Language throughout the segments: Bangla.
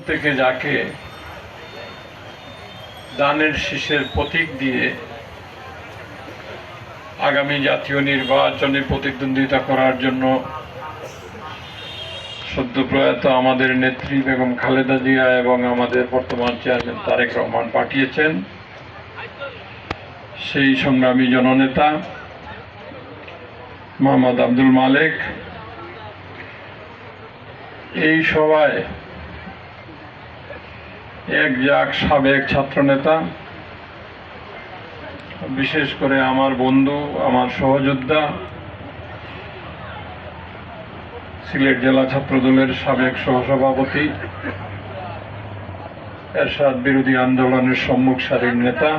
প্রত্যেকে যাকে দানের শীষের প্রতীক দিয়ে আগামী জাতীয় নির্বাচনে প্রতিদ্বন্দ্বিতা করার জন্য সদ্য প্রয়াত আমাদের নেত্রী বেগম খালেদা জিয়া এবং আমাদের বর্তমান চেয়ারম্যান তারেক রহমান পাঠিয়েছেন, সেই সংগ্রামী জননেতা মোহাম্মদ আব্দুল মালেক এই সভায় একজাক সাবেক ছাত্রনেতা, বিশেষ করে আমার বন্ধু, আমার সহযোদ্ধা, সিলেট জেলা ছাত্রদলের সাবেক সহসভাপতি, এরশাদ বিরোধী আন্দোলনের সম্মুখ সারির নেতা,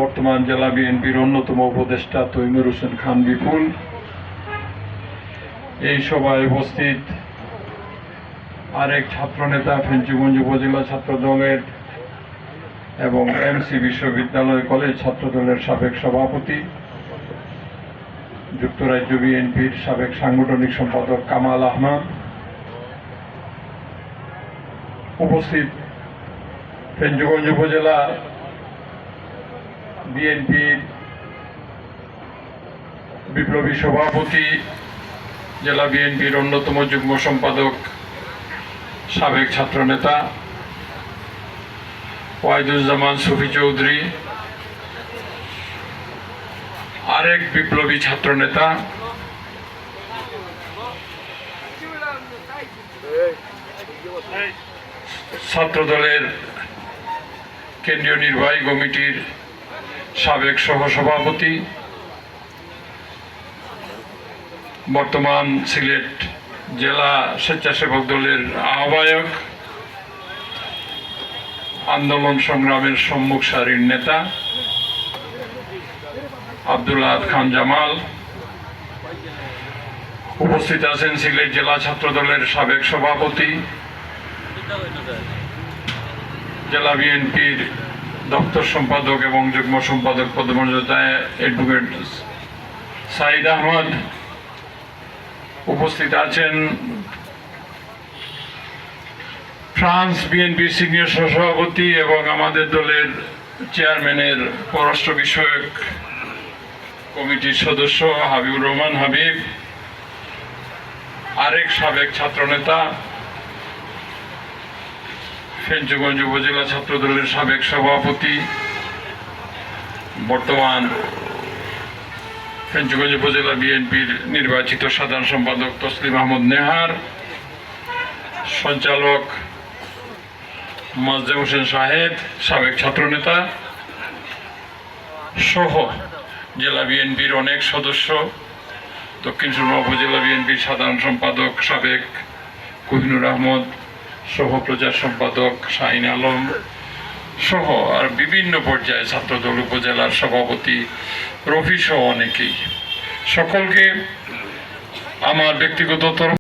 বর্তমান জেলা বিএনপির অন্যতম উপদেষ্টা তৈমুর হোসেন খান বিপুল, এই সভায় উপস্থিত আরেক ছাত্রনেতা ফেঞ্চুগঞ্জ উপজেলা ছাত্রদলের এবং এমসি বিশ্ববিদ্যালয় কলেজ ছাত্রদলের সাবেক সভাপতি, যুক্তরাজ্য বিএনপির সাবেক সাংগঠনিক সম্পাদক কামাল আহমদ, উপস্থিত ফেঞ্চুগঞ্জ উপজেলা বিএনপির বিপ্লবী সভাপতি, জেলা বিএনপির অন্যতম যুগ্ম সম্পাদক, সাবেক ছাত্রনেতা ওয়াহিদুজ্জামান সুফি চৌধুরী, আরেক বিপ্লবী ছাত্রনেতা, ছাত্রদলের কেন্দ্রীয় নির্বাহী কমিটির সাবেক সহসভাপতি, বর্তমান সিলেট জেলা স্বেচ্ছাসেবক দলের আহ্বায়ক, আন্দোলন সংগ্রামের সম্মুখ সারির নেতা আব্দুল আহাদ খান জামাল, উপস্থিত আছেন সিলেট জেলা ছাত্রদলের সাবেক সভাপতি, জেলা বিএনপির দপ্তর সম্পাদক এবং যুগ্ম সম্পাদক পদমর্যাদায় অ্যাডভোকেট সাইদ আহমদ, উপস্থিত আছেন ফ্রান্স বিএনপির সিনিয়র সহসভাপতি এবং আমাদের দলের চেয়ারম্যানের পররাষ্ট্র বিষয়ক কমিটির সদস্য হাবিবুর রহমান হাবিব, আরেক সাবেক ছাত্রনেতা, ফেঞ্চুগঞ্জ উপজেলা ছাত্রদলের সাবেক সভাপতি, বর্তমান ফেঞ্চুগঞ্জ উপজেলা বিএনপির নির্বাচিত সাধারণ সম্পাদক তসলিম আহমদ নেহার, সঞ্চালক মাজেম হোসেন শাহেদ, সাবেক ছাত্রনেতা সহ জেলা বিএনপির অনেক সদস্য, দক্ষিণ সুরমা উপজেলা বিএনপির সাধারণ সম্পাদক সাবেক কোহিনুর আহমদ, সহ প্রচার সম্পাদক শাহিন আলম সহ আর বিভিন্ন পর্যায়ে ছাত্রদল উপজেলার সভাপতি রফি সহ অনেকেই, সকলকে আমার ব্যক্তিগত তরফ